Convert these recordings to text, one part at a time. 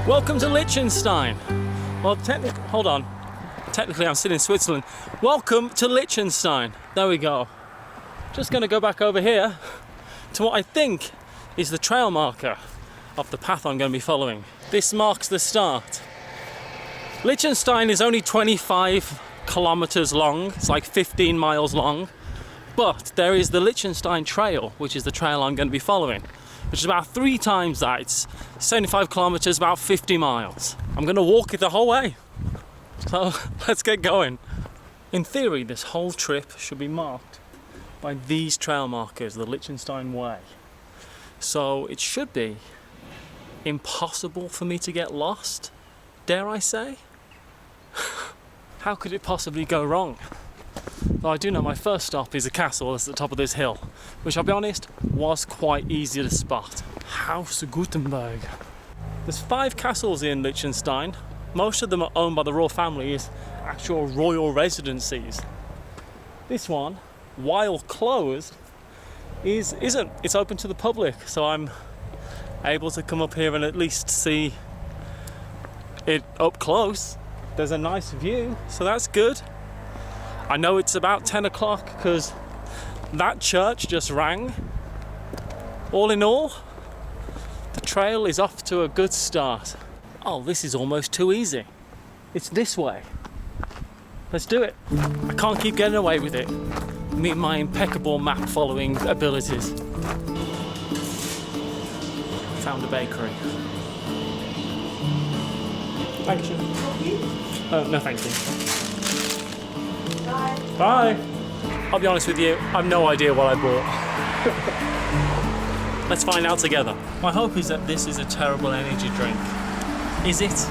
Welcome to Liechtenstein. Well, hold on. Technically, I'm still in Switzerland. Welcome to Liechtenstein. There we go. Just going to go back over here to what I think is the trail marker of the path I'm going to be following. This marks the start. Liechtenstein is only 25 kilometers long. It's like 15 miles long. But there is the Liechtenstein Trail, which is the trail I'm going to be following, which is about 3 times that. It's 75 kilometers, about 50 miles. I'm going to walk it the whole way. So let's get going. In theory, this whole trip should be marked by these trail markers, the Liechenstein Way. So it should be impossible for me to get lost, dare I say? How could it possibly go wrong? Though I do know my first stop is a castle that's at the top of this hill, which I'll be honest, was quite easy to spot. Haus Gutenberg. There's 5 castles in Liechtenstein. Most of them are owned by the royal family as actual royal residencies. This one, while closed, isn't. It's open to the public, so I'm able to come up here and at least see it up close. There's a nice view, so that's good. I know it's about 10 o'clock because that church just rang. All in all, the trail is off to a good start. Oh, this is almost too easy. It's this way. Let's do it. I can't keep getting away with it. Meet my impeccable map following abilities. Found a bakery. Thank you. No, thank you. Bye. I'll be honest with you, I've no idea what I bought. Let's find out together. My hope is that this is a terrible energy drink. Is it?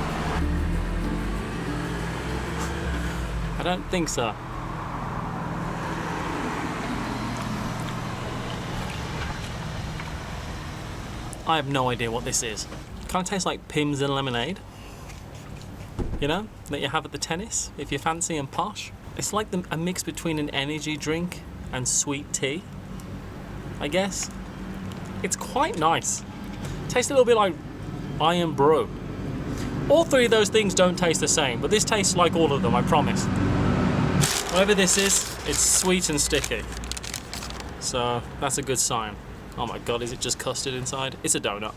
I don't think so. I have no idea what this is. Kind of tastes like Pimm's and lemonade. You know, that you have at the tennis if you're fancy and posh. It's like a mix between an energy drink and sweet tea, I guess. It's quite nice. Tastes a little bit like Iron Brew. All 3 of those things don't taste the same, but this tastes like all of them, I promise. Whatever this is, it's sweet and sticky. So that's a good sign. Oh my god, is it just custard inside? It's a donut.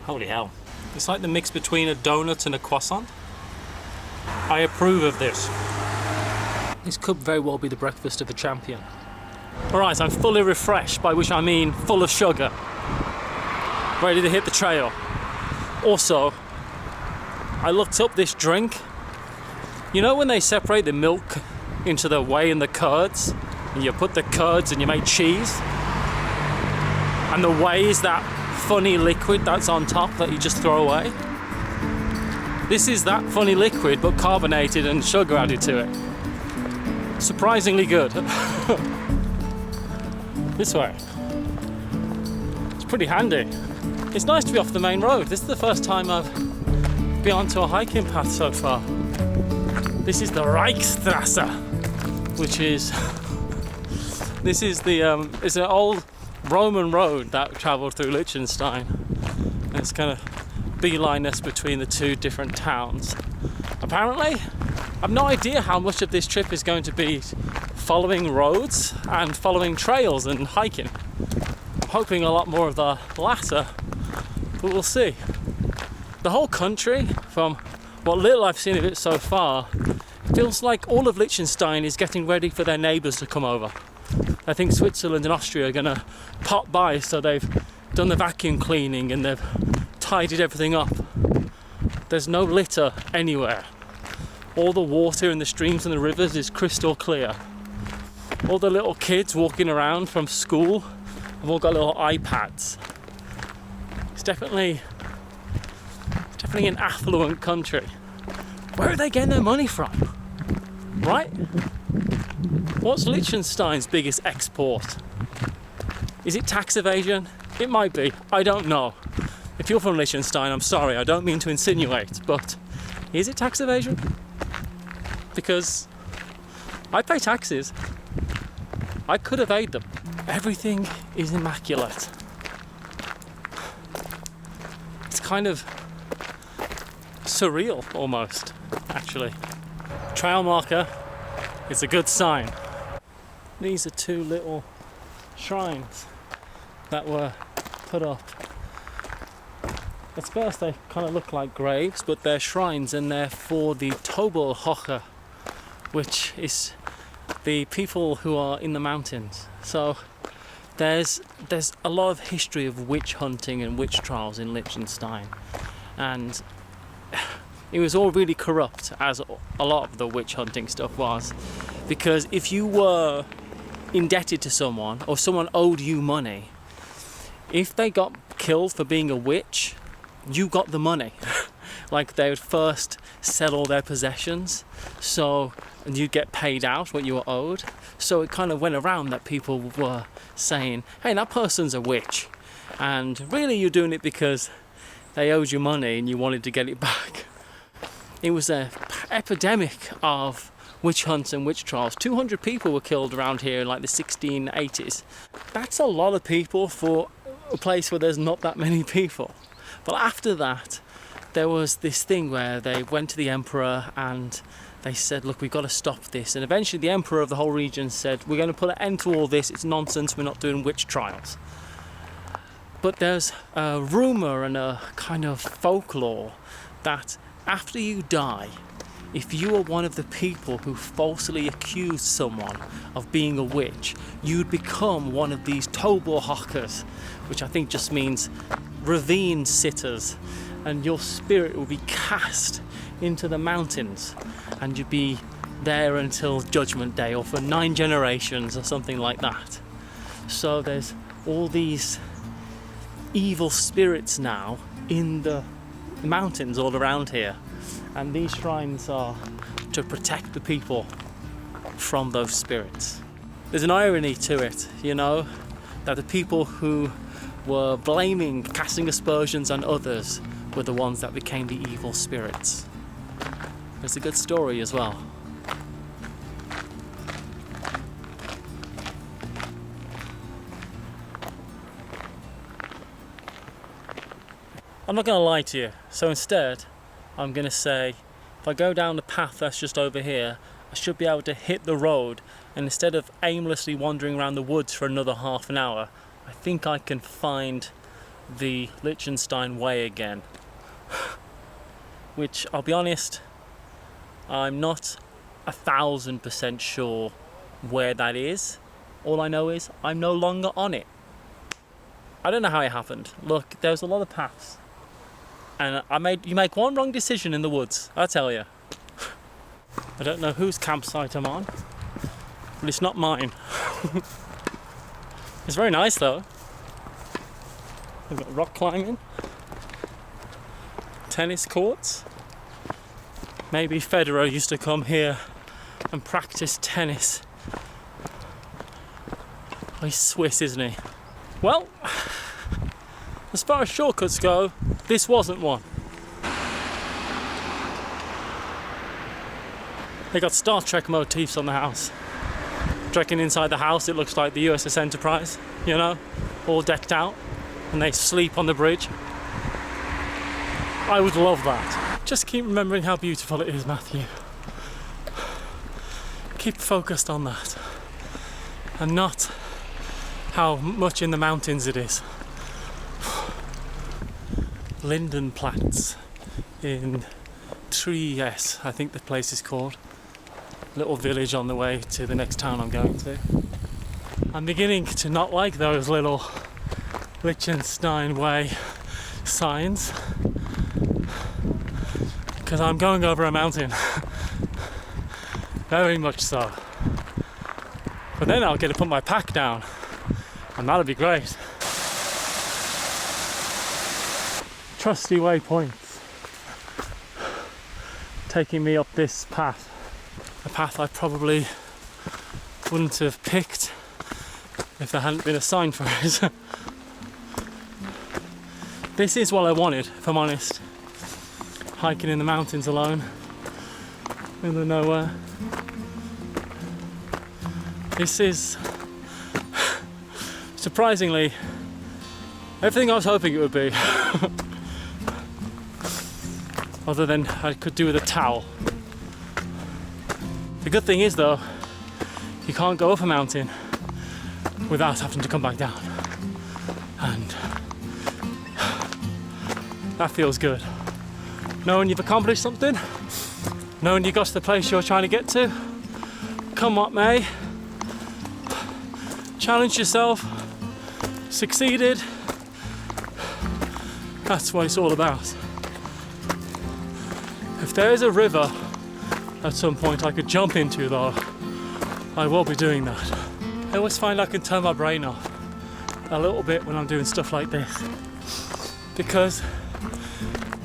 Holy hell. It's like the mix between a donut and a croissant. I approve of this. This could very well be the breakfast of a champion. Alright, I'm fully refreshed, by which I mean full of sugar. Ready to hit the trail. Also, I looked up this drink. You know when they separate the milk into the whey and the curds? And you put the curds and you make cheese? And the whey is that funny liquid that's on top that you just throw away? This is that funny liquid, but carbonated and sugar added to it. Surprisingly good. This way. It's pretty handy. It's nice to be off the main road. This is the first time I've been onto a hiking path so far. This is the Reichsstrasse, which is it's an old Roman road that travelled through Liechtenstein. And it's kind of beelineness between the 2 different towns. Apparently, I've no idea how much of this trip is going to be following roads and following trails and hiking. I'm hoping a lot more of the latter, but we'll see. The whole country, from what little I've seen of it so far, feels like all of Liechtenstein is getting ready for their neighbours to come over. I think Switzerland and Austria are going to pop by, so they've done the vacuum cleaning and they've tidied everything up. There's no litter anywhere. All the water in the streams and the rivers is crystal clear. All the little kids walking around from school have all got little iPads. It's definitely an affluent country. Where are they getting their money from? Right? What's Liechtenstein's biggest export? Is it tax evasion? It might be. I don't know. If you're from Liechtenstein, I'm sorry, I don't mean to insinuate, but is it tax evasion? Because I pay taxes. I could evade them. Everything is immaculate. kind of surreal almost, actually. Trail marker is a good sign. These are two little shrines that were put up. At first they kind of look like graves, but they're shrines, and they're for the Tobelhocher, which is the people who are in the mountains. So there's a lot of history of witch hunting and witch trials in Liechtenstein, and it was all really corrupt, as a lot of the witch hunting stuff was, because if you were indebted to someone or someone owed you money, if they got killed for being a witch, you got the money. Like, they would first sell all their possessions, and you'd get paid out what you were owed. So it kind of went around that people were saying, hey, that person's a witch, and really you're doing it because they owed you money and you wanted to get it back. It was an epidemic of witch hunts and witch trials. 200 people were killed around here in like the 1680s. That's a lot of people for a place where there's not that many people. But after that, there was this thing where they went to the emperor and they said, look, we've got to stop this. And eventually the emperor of the whole region said, we're going to put an end to all this. It's nonsense. We're not doing witch trials. But there's a rumour and a kind of folklore that after you die, if you are one of the people who falsely accused someone of being a witch, you'd become one of these Tobelhochers, which I think just means ravine sitters, and your spirit will be cast into the mountains, and you'd be there until Judgment Day, or for 9 generations or something like that. So there's all these evil spirits now in the mountains all around here, and these shrines are to protect the people from those spirits. There's an irony to it, you know, that the people who were casting aspersions on others were the ones that became the evil spirits. It's a good story as well. I'm not going to lie to you, so instead I'm going to say, if I go down the path that's just over here, I should be able to hit the road, and instead of aimlessly wandering around the woods for another half an hour, I think I can find the Liechenstein Way again. Which, I'll be honest, I'm not 1,000% sure where that is. All I know is I'm no longer on it. I don't know how it happened. Look, there's a lot of paths, and you make one wrong decision in the woods, I tell you. I don't know whose campsite I'm on, but it's not mine. It's very nice though. We've got rock climbing, tennis courts. Maybe Federer used to come here and practice tennis. Oh, he's Swiss, isn't he? Well, as far as shortcuts go, this wasn't one. They got Star Trek motifs on the house. Do you reckon inside the house it looks like the USS Enterprise, you know, all decked out, and they sleep on the bridge? I would love that. Just keep remembering how beautiful it is, Matthew. Keep focused on that, and not how much in the mountains it is. Lindenplatz in Trieste, I think the place is called. Little village on the way to the next town I'm going to. I'm beginning to not like those little Liechenstein Way signs, because I'm going over a mountain. Very much so. But then I'll get to put my pack down, and that'll be great. Trusty waypoints taking me up this path. A path I probably wouldn't have picked if there hadn't been a sign for it. This is what I wanted, if I'm honest. Hiking in the mountains alone, in the nowhere. This is, surprisingly, everything I was hoping it would be. other than I could do with a towel. The good thing is though, you can't go up a mountain without having to come back down. And that feels good. Knowing you've accomplished something, knowing you got to the place you're trying to get to, come what may, challenge yourself, succeeded. That's what it's all about. If there is a river at some point I could jump into though, I will be doing that. I always find I can turn my brain off a little bit when I'm doing stuff like this, because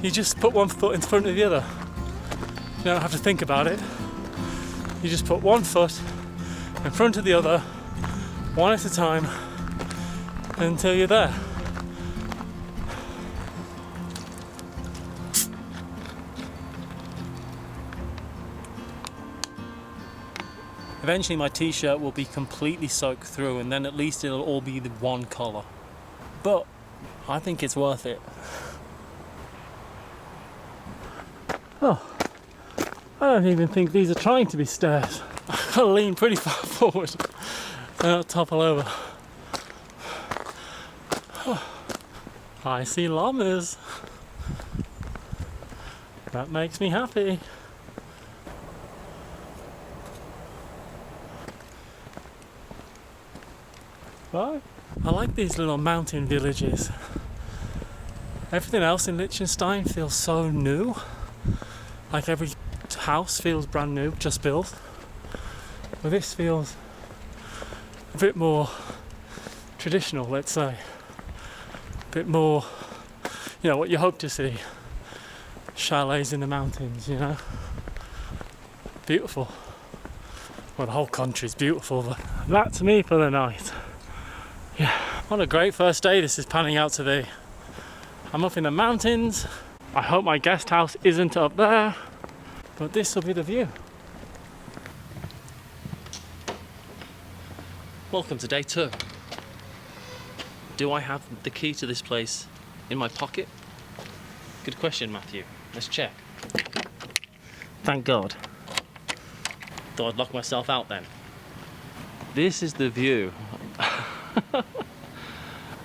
you just put one foot in front of the other. You don't have to think about it. You just put one foot in front of the other, one at a time, until you're there. Eventually my t-shirt will be completely soaked through, and then at least it'll all be the one colour. But I think it's worth it. Oh, I don't even think these are trying to be stairs. I've got to lean pretty far forward so I don't topple over. Oh, I see llamas. That makes me happy. Well, I like these little mountain villages. Everything else in Liechtenstein feels so new. Like every house feels brand new, just built. But this feels a bit more traditional, let's say. A bit more, you know, what you hope to see. Chalets in the mountains, you know. Beautiful. Well, the whole country's beautiful, but that's me for the night. Yeah, what a great first day this is panning out to be. I'm up in the mountains. I hope my guest house isn't up there, but this will be the view. Welcome to day 2. Do I have the key to this place in my pocket? Good question, Matthew. Let's check. Thank God. Thought I'd lock myself out then. This is the view.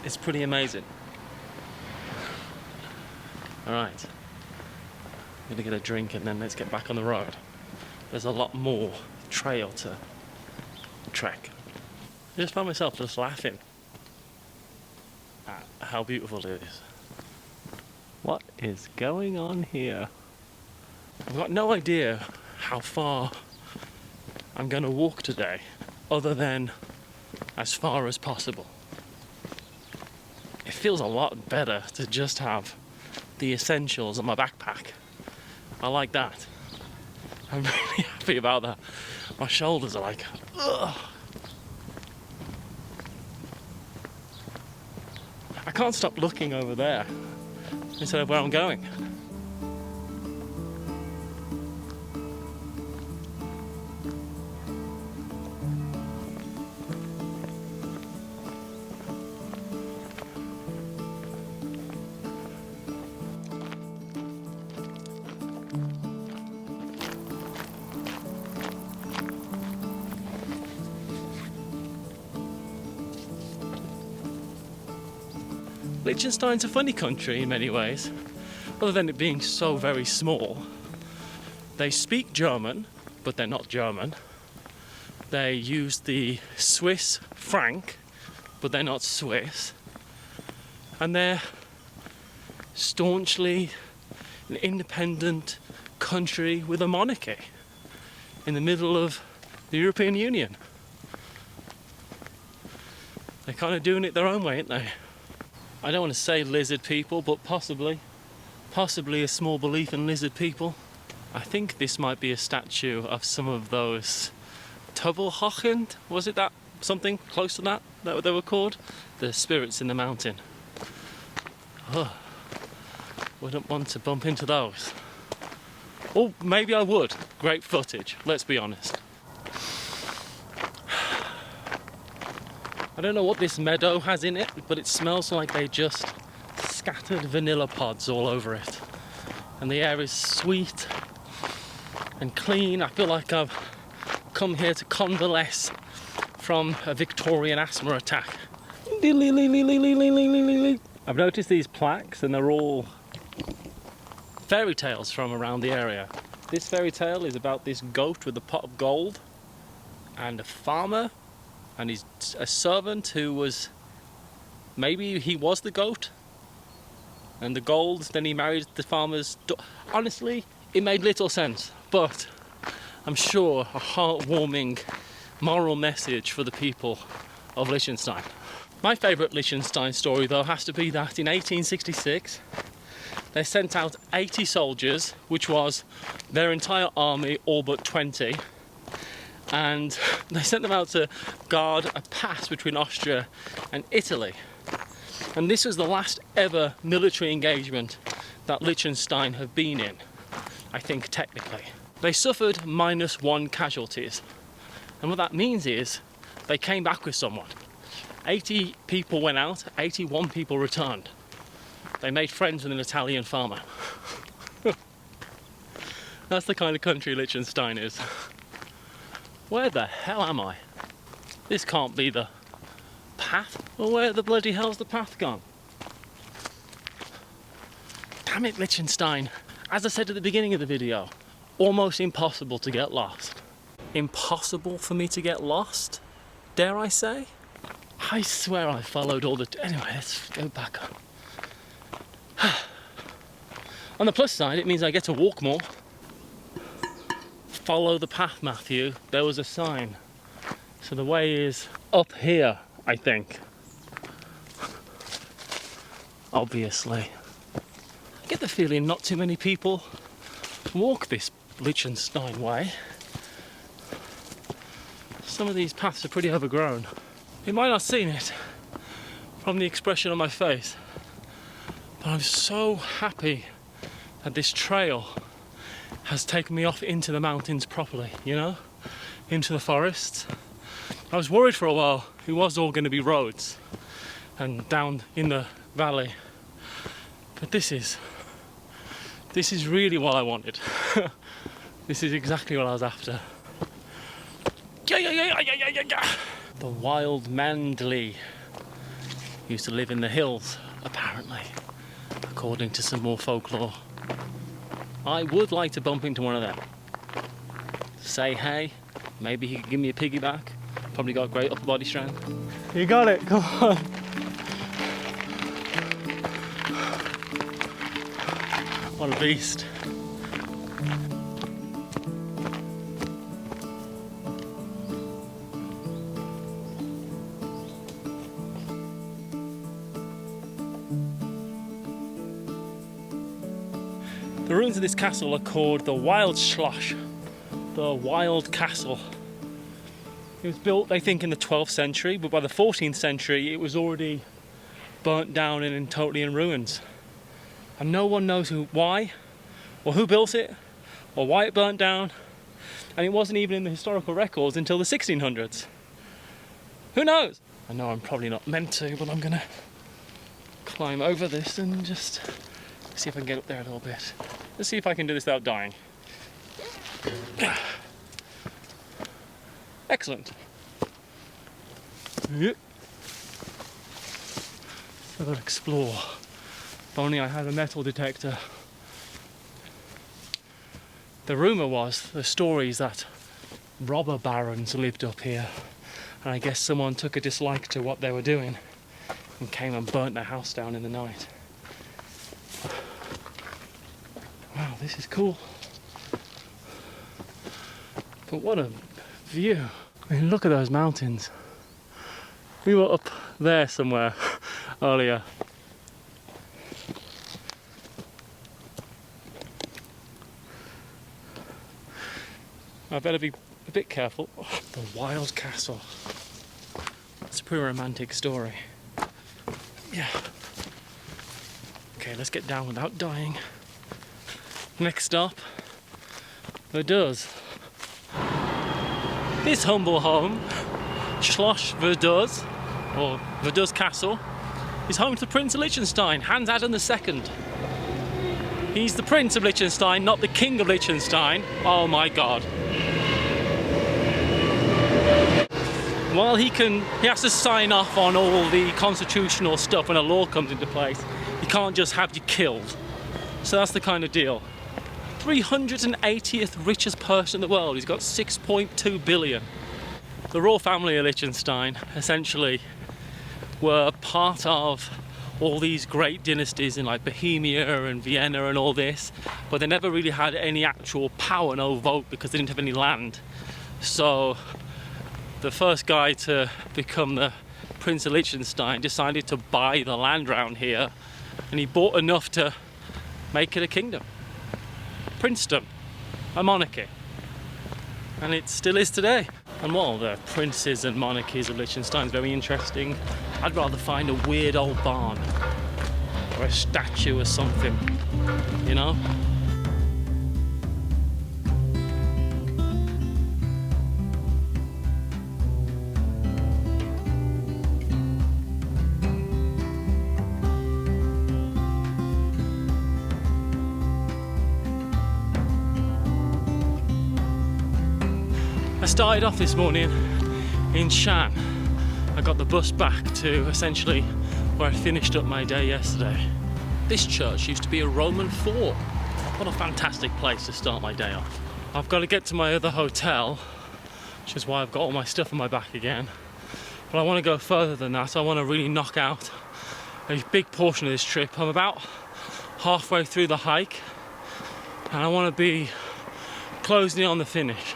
It's pretty amazing. Alright, I'm gonna get a drink and then let's get back on the road. There's a lot more trail to trek. I just found myself just laughing at how beautiful it is. What is going on here? I've got no idea how far I'm gonna walk today, other than as far as possible. It feels a lot better to just have the essentials on my backpack. I like that. I'm really happy about that. My shoulders are like, ugh. I can't stop looking over there instead of where I'm going. Liechtenstein's a funny country in many ways, other than it being so very small. They speak German, but they're not German. They use the Swiss franc, but they're not Swiss. And they're staunchly an independent country with a monarchy in the middle of the European Union. They're kind of doing it their own way, aren't they? I don't want to say lizard people, but possibly a small belief in lizard people. I think this might be a statue of some of those Tubelhochen, was it that? Something close to that they were called? The spirits in the mountain. Oh, wouldn't want to bump into those. Or maybe I would. Great footage, let's be honest. I don't know what this meadow has in it, but it smells like they just scattered vanilla pods all over it. and the air is sweet and clean. I feel like I've come here to convalesce from a Victorian asthma attack. I've noticed these plaques and they're all fairy tales from around the area. This fairy tale is about this goat with a pot of gold and a farmer and he's a servant who was, maybe he was the goat and the gold, then he married the farmer's daughter. Honestly, it made little sense, but I'm sure a heartwarming moral message for the people of Liechtenstein. My favourite Liechtenstein story though has to be that in 1866 they sent out 80 soldiers, which was their entire army all but 20, and they sent them out to guard a pass between Austria and Italy. And this was the last ever military engagement that Liechtenstein have been in, I think technically. They suffered -1 casualties. And what that means is they came back with someone. 80 people went out, 81 people returned. They made friends with an Italian farmer. That's the kind of country Liechtenstein is. Where the hell am I? This can't be the path. Well, where the bloody hell's the path gone? Damn it, Liechtenstein. As I said at the beginning of the video, almost impossible to get lost. Impossible for me to get lost, dare I say? I swear I followed all the... Anyway, let's go back on. On the plus side, it means I get to walk more. Follow the path, Matthew. There was a sign. So the way is up here, I think. Obviously. I get the feeling not too many people walk this Liechenstein Way. Some of these paths are pretty overgrown. You might not have seen it from the expression on my face, but I'm so happy that this trail has taken me off into the mountains properly, you know, into the forests. I was worried for a while it was all going to be roads and down in the valley, but this is really what I wanted. This is exactly what I was after. The wild Mandli used to live in the hills, apparently, according to some more folklore. I would like to bump into one of them. Say hey, maybe he could give me a piggyback. Probably got great upper body strength. You got it, come on. What a beast. The ruins of this castle are called the Wild Schloss, the Wild Castle. It was built, they think, in the 12th century, but by the 14th century it was already burnt down and totally in ruins. And no one knows why, or who built it, or why it burnt down. And it wasn't even in the historical records until the 1600s. Who knows? I know I'm probably not meant to, but I'm gonna climb over this and just see if I can get up there a little bit. Let's see if I can do this without dying. Excellent. Yep. I've got to explore. If only I had a metal detector. The rumour was, the stories that robber barons lived up here, and I guess someone took a dislike to what they were doing and came and burnt their house down in the night. Wow, this is cool. But what a view. I mean, look at those mountains. We were up there somewhere earlier. I better be a bit careful. The Wild Castle. It's a pretty romantic story. Yeah. Okay, let's get down without dying. Next stop, Verduz. This humble home, Schloss Verduz, or Verduz Castle, is home to Prince of Liechtenstein, Hans Adam II. He's the Prince of Liechtenstein, not the King of Liechtenstein. Oh my God. While he has to sign off on all the constitutional stuff when a law comes into place, he can't just have you killed. So that's the kind of deal. 380th richest person in the world. He's got 6.2 billion. The royal family of Liechtenstein essentially were part of all these great dynasties in like Bohemia and Vienna and all this, but they never really had any actual power, no vote, because they didn't have any land. So the first guy to become the Prince of Liechtenstein decided to buy the land around here, and he bought enough to make it a kingdom. Princedom, a monarchy, and it still is today. And while the princes and monarchies of Liechtenstein is very interesting, I'd rather find a weird old barn or a statue or something, you know? I started off this morning in Shan. I got the bus back to essentially where I finished up my day yesterday. This church used to be a Roman fort. What a fantastic place to start my day off. I've got to get to my other hotel, which is why I've got all my stuff on my back again. But I want to go further than that. I want to really knock out a big portion of this trip. I'm about halfway through the hike and I want to be closing in on the finish.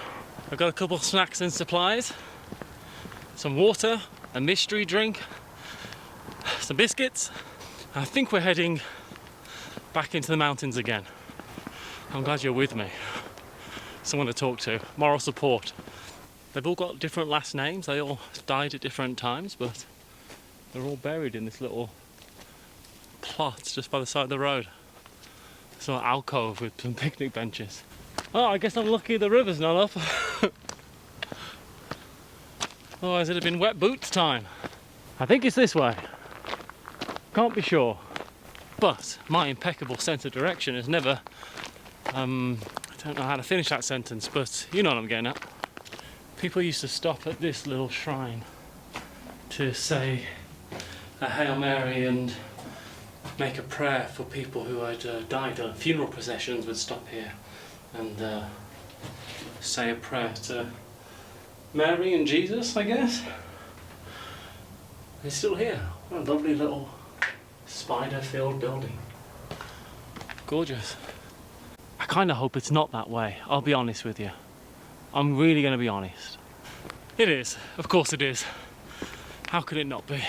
I've got a couple of snacks and supplies, some water, a mystery drink, some biscuits. I think we're heading back into the mountains again. I'm glad you're with me. Someone to talk to, moral support. They've all got different last names, they all died at different times, but they're all buried in this little plot just by the side of the road. It's an alcove with some picnic benches. Oh, I guess I'm lucky the river's not up. Otherwise it'd have been wet boots time. I think it's this way. Can't be sure. But my impeccable sense of direction has never... I don't know how to finish that sentence, but you know what I'm getting at. People used to stop at this little shrine to say a Hail Mary and make a prayer for people who had died. Funeral processions would stop here and say a prayer to Mary and Jesus, I guess. It's still here. What a lovely little spider-filled building. Gorgeous. I kind of hope it's not that way, I'll be honest with you. I'm really going to be honest. It is, of course it is. How could it not be?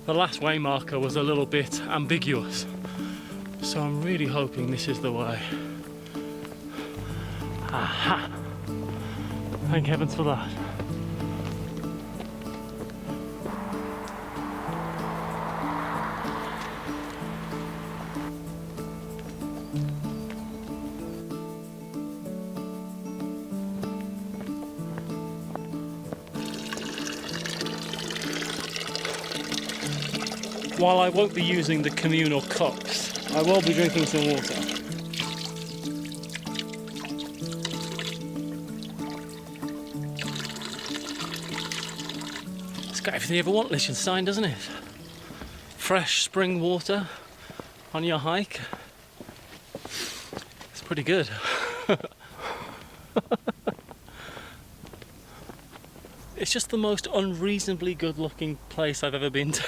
The last way marker was a little bit ambiguous, so I'm really hoping this is the way. Aha! Thank heavens for that. While I won't be using the communal cups, I will be drinking some water. It's got everything you ever want, Liechtenstein, doesn't it? Fresh spring water on your hike. It's pretty good. It's just the most unreasonably good looking place I've ever been to.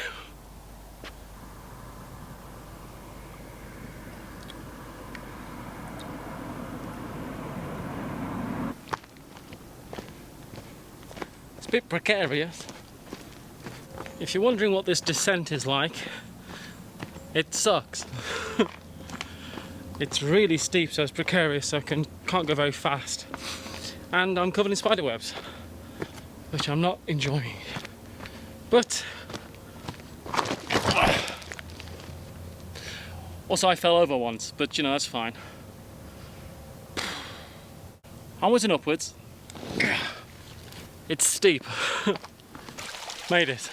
It's a bit precarious. If you're wondering what this descent is like, it sucks. It's really steep, so it's precarious, so I can't go very fast. And I'm covered in spider webs, which I'm not enjoying. But also I fell over once, but you know, that's fine. Onwards and upwards. It's steep. Made it.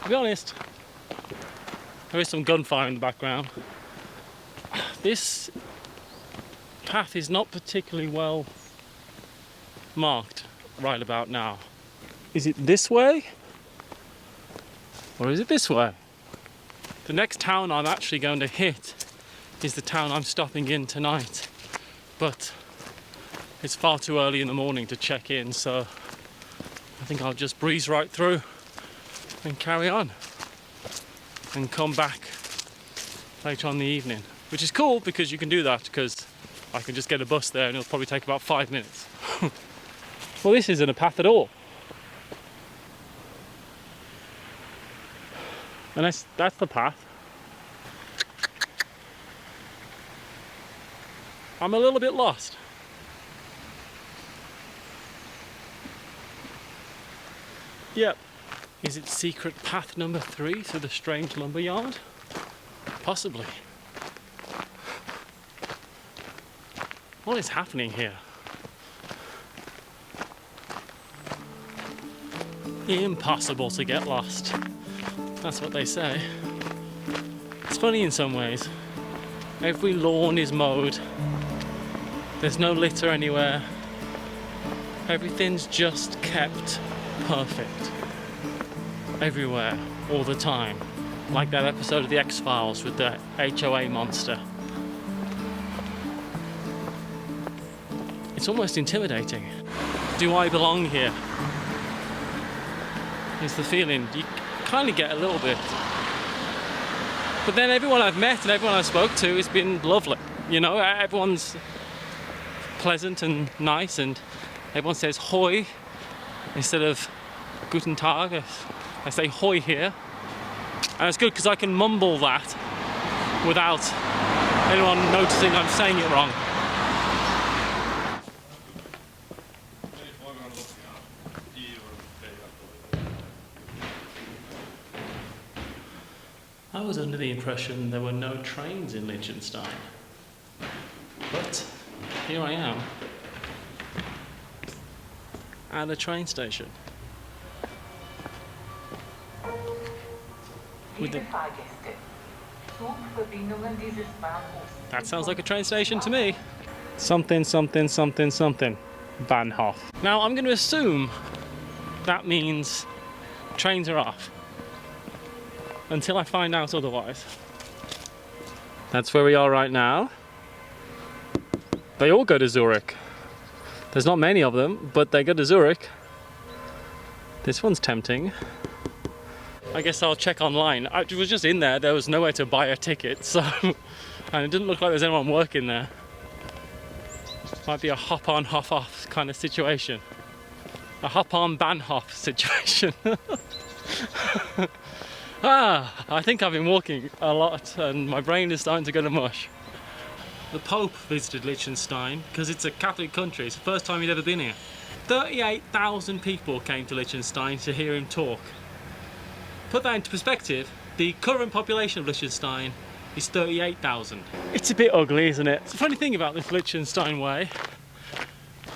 To be honest, there is some gunfire in the background. This path is not particularly well marked right about now. Is it this way? Or is it this way? The next town I'm actually going to hit is the town I'm stopping in tonight. But it's far too early in the morning to check in, so I think I'll just breeze right through and carry on and come back later on in the evening, which is cool because you can do that because I can just get a bus there and it'll probably take about 5 minutes. Well, this isn't a path at all. And that's the path. I'm a little bit lost. Yep. Is it secret path number 3 to the strange lumber yard? Possibly. What is happening here? Impossible to get lost. That's what they say. It's funny in some ways. Every lawn is mowed. There's no litter anywhere. Everything's just kept perfect. Everywhere, all the time. Like that episode of The X-Files with the HOA monster. It's almost intimidating. Do I belong here? Is the feeling. You kind of get a little bit. But then everyone I've met and everyone I've spoke to has been lovely. You know, everyone's pleasant and nice, and everyone says hoi instead of guten tag. I say hoi here. And it's good because I can mumble that without anyone noticing I'm saying it wrong. I was under the impression there were no trains in Liechtenstein, but here I am at a train station. That sounds like a train station to me. Something, something, something, something. Bahnhof. Now I'm going to assume that means trains are off. Until I find out otherwise. That's where we are right now. They all go to Zurich. There's not many of them, but they go to Zurich. This one's tempting. I guess I'll check online. I was just in there, there was nowhere to buy a ticket, so and it didn't look like there's anyone working there. Might be a hop-on, hop-off kind of situation. A hop-on, Bahnhof situation. I think I've been walking a lot and my brain is starting to go to mush. The Pope visited Liechtenstein because it's a Catholic country. It's the first time he'd ever been here. 38,000 people came to Liechtenstein to hear him talk. Put that into perspective, the current population of Liechtenstein is 38,000. It's a bit ugly, isn't it? It's a funny thing about this Liechenstein Way.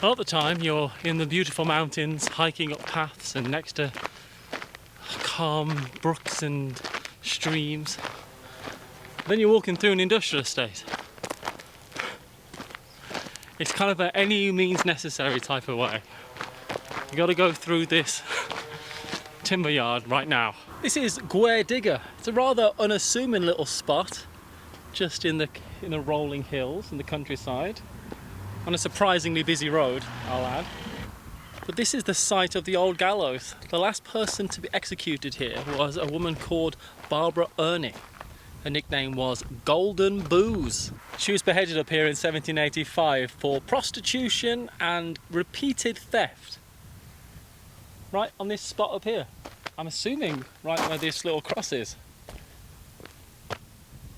A lot of the time you're in the beautiful mountains, hiking up paths and next to calm brooks and streams. Then you're walking through an industrial estate. It's kind of a any means necessary type of way. You got to go through this timber yard right now. This is Digger. It's a rather unassuming little spot, just in the rolling hills in the countryside, on a surprisingly busy road, I'll add. But this is the site of the old gallows. The last person to be executed here was a woman called Barbara Ernie. Her nickname was Golden Booze. She was beheaded up here in 1785 for prostitution and repeated theft. Right on this spot up here. I'm assuming right where this little cross is.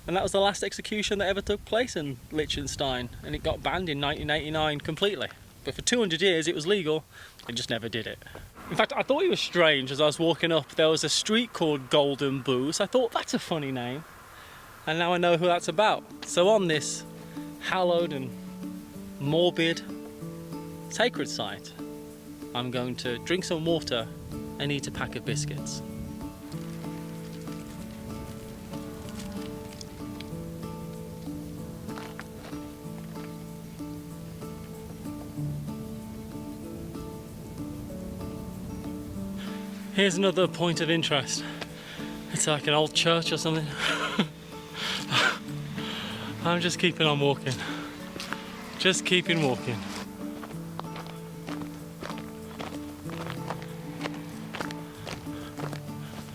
And that was the last execution that ever took place in Liechtenstein, and it got banned in 1989 completely. But for 200 years it was legal, it just never did it. In fact, I thought it was strange as I was walking up, there was a street called Golden Booze. I thought, that's a funny name. And now I know who that's about. So on this hallowed and morbid sacred site, I'm going to drink some water and eat a pack of biscuits. Here's another point of interest. It's like an old church or something. I'm just keeping on walking. Just keeping walking.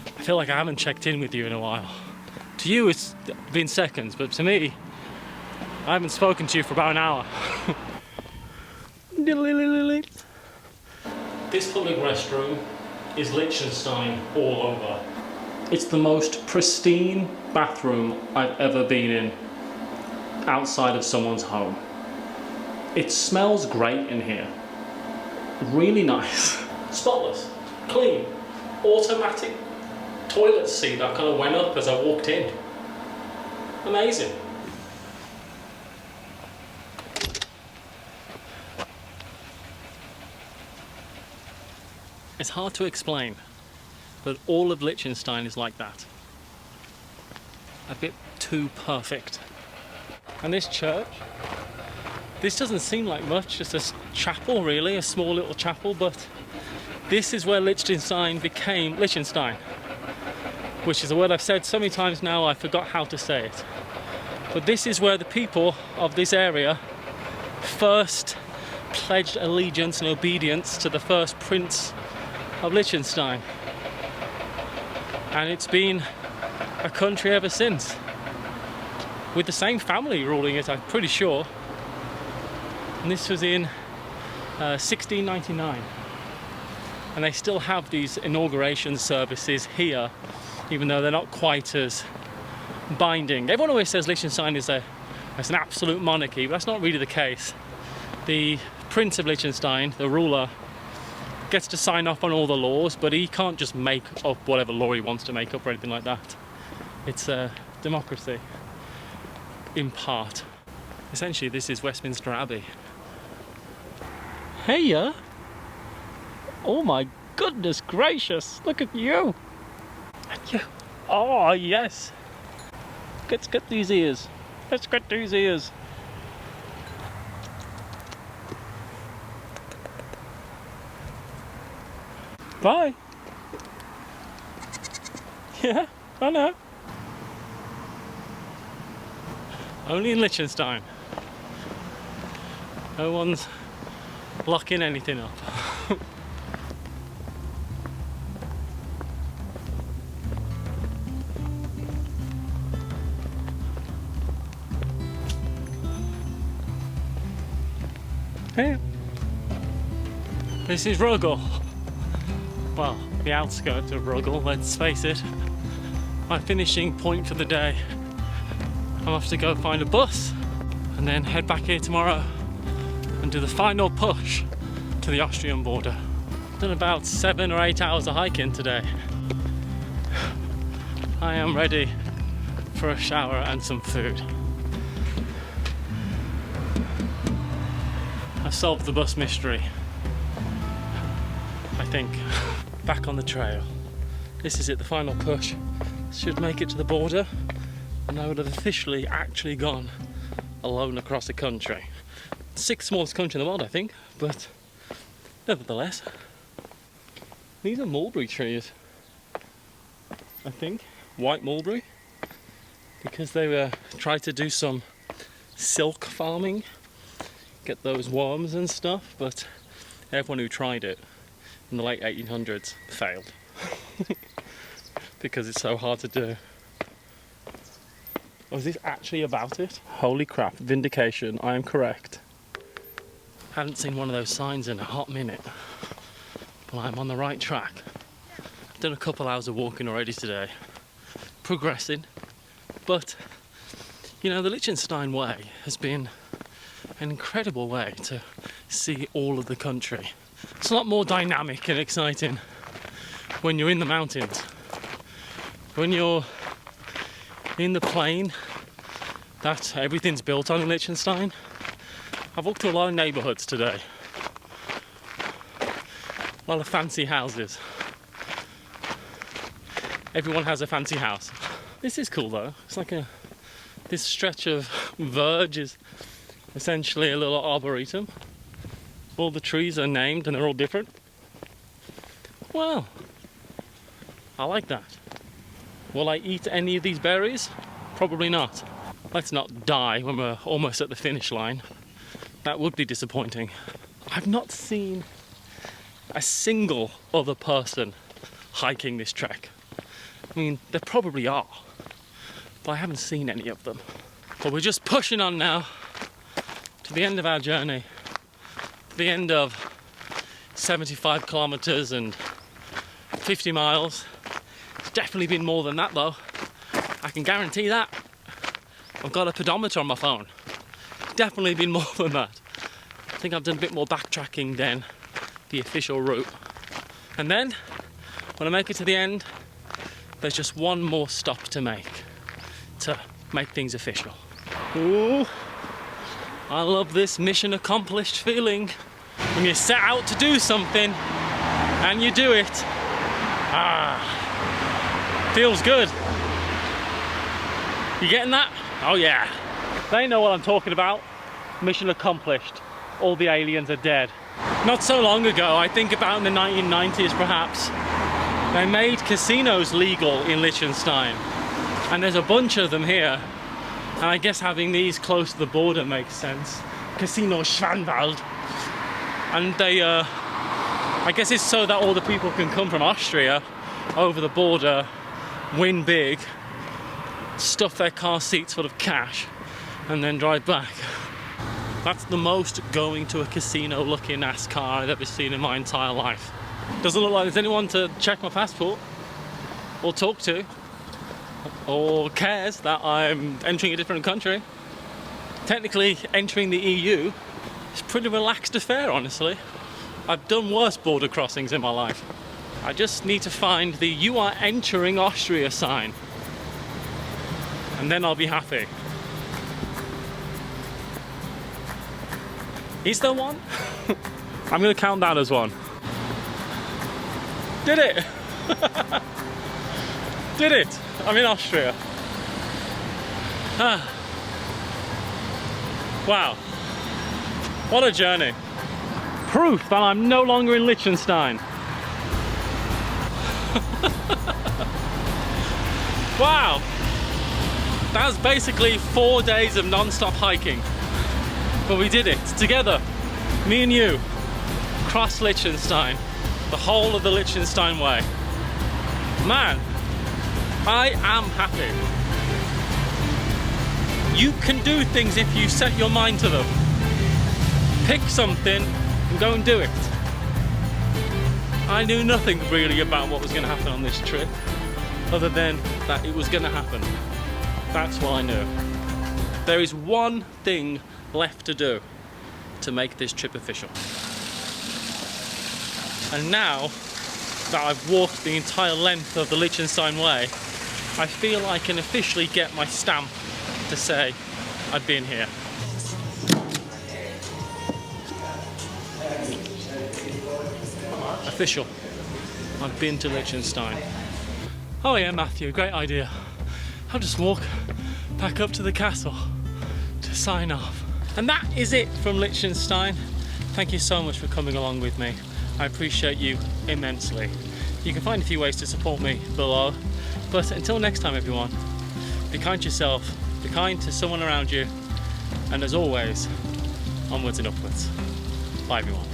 I feel like I haven't checked in with you in a while. To you it's been seconds, but to me, I haven't spoken to you for about an hour. This public restroom is Liechtenstein all over. It's the most pristine bathroom I've ever been in outside of someone's home. It smells great in here. Really nice. Spotless, clean, automatic toilet seat that kind of went up as I walked in. Amazing. It's hard to explain, but all of Liechtenstein is like that. A bit too perfect. And this church, this doesn't seem like much, just a chapel really, a small little chapel, but this is where Liechtenstein became Liechtenstein, which is a word I've said so many times now I forgot how to say it. But this is where the people of this area first pledged allegiance and obedience to the first prince of Liechtenstein. And it's been a country ever since, with the same family ruling it, I'm pretty sure. And this was in 1699. And they still have these inauguration services here, even though they're not quite as binding. Everyone always says Liechtenstein is an absolute monarchy, but that's not really the case. The Prince of Liechtenstein, the ruler, gets to sign off on all the laws, but he can't just make up whatever law he wants to make up or anything like that. It's a democracy, in part. Essentially, this is Westminster Abbey. Hey, oh my goodness gracious, look at you! And you. Oh, yes! Let's get these ears. Let's get these ears. Bye! Yeah, I know. Only in Liechtenstein. No one's locking anything up. Hey. This is Ruggell. Well, the outskirts of Ruggell, let's face it. My finishing point for the day. I'm off to go find a bus and then head back here tomorrow and do the final push to the Austrian border. I've done about 7 or 8 hours of hiking today. I am ready for a shower and some food. I've solved the bus mystery, I think. Back on the trail. This is it, the final push. Should make it to the border, and I would have officially actually gone alone across the country. 6th smallest country in the world, I think, but nevertheless. These are mulberry trees, I think. White mulberry, because they were tried to do some silk farming, get those worms and stuff, but everyone who tried it in the late 1800s failed because it's so hard to do. Oh, is this actually about it? Holy crap, vindication, I am correct. Haven't seen one of those signs in a hot minute, but I'm on the right track. I've done a couple hours of walking already today, progressing, but you know, the Liechenstein Way has been an incredible way to see all of the country. It's a lot more dynamic and exciting when you're in the mountains. When you're in the plain that everything's built on in Liechtenstein. I've walked to a lot of neighbourhoods today. A lot of fancy houses. Everyone has a fancy house. This is cool though. It's like this stretch of verge is essentially a little arboretum. All the trees are named and they're all different. Well, I like that. Will I eat any of these berries? Probably not. Let's not die when we're almost at the finish line. That would be disappointing. I've not seen a single other person hiking this trek. I mean, there probably are, but I haven't seen any of them. But we're just pushing on now to the end of our journey, to the end of 75 kilometers and 50 miles. It's definitely been more than that though. I can guarantee that. I've got a pedometer on my phone. Definitely been more than that. I think I've done a bit more backtracking than the official route. And then, when I make it to the end, there's just one more stop to make things official. Ooh, I love this mission accomplished feeling. When you set out to do something and you do it. Feels good. You getting that? Oh yeah. They know what I'm talking about. Mission accomplished. All the aliens are dead. Not so long ago, I think about in the 1990s perhaps, they made casinos legal in Liechtenstein. And there's a bunch of them here. And I guess having these close to the border makes sense. Casino Schwanwald. And they, I guess it's so that all the people can come from Austria over the border, win big, stuff their car seats full of cash, and then drive back. That's the most going to a casino looking ass car I've ever seen in my entire life. Doesn't look like there's anyone to check my passport, or talk to, or cares that I'm entering a different country. Technically, entering the EU is a pretty relaxed affair, honestly. I've done worse border crossings in my life. I just need to find the "You are entering Austria" sign, and then I'll be happy. Is there one? I'm gonna count that as one. Did it? Did it? I'm in Austria. Wow. What a journey. Proof that I'm no longer in Liechtenstein. Wow. That was basically 4 days of non-stop hiking. But we did it together. Me and you. Across Liechtenstein. The whole of the Liechenstein Way. Man, I am happy. You can do things if you set your mind to them. Pick something and go and do it. I knew nothing really about what was going to happen on this trip, other than that it was going to happen. That's what I knew. There is one thing left to do to make this trip official. And now that I've walked the entire length of the Liechenstein Way, I feel I can officially get my stamp to say I've been here. Official. I've been to Liechtenstein. Oh yeah, Matthew, great idea. I'll just walk back up to the castle to sign off. And that is it from Liechtenstein. Thank you so much for coming along with me. I appreciate you immensely. You can find a few ways to support me below. But until next time, everyone, be kind to yourself, be kind to someone around you, and as always, onwards and upwards. Bye, everyone.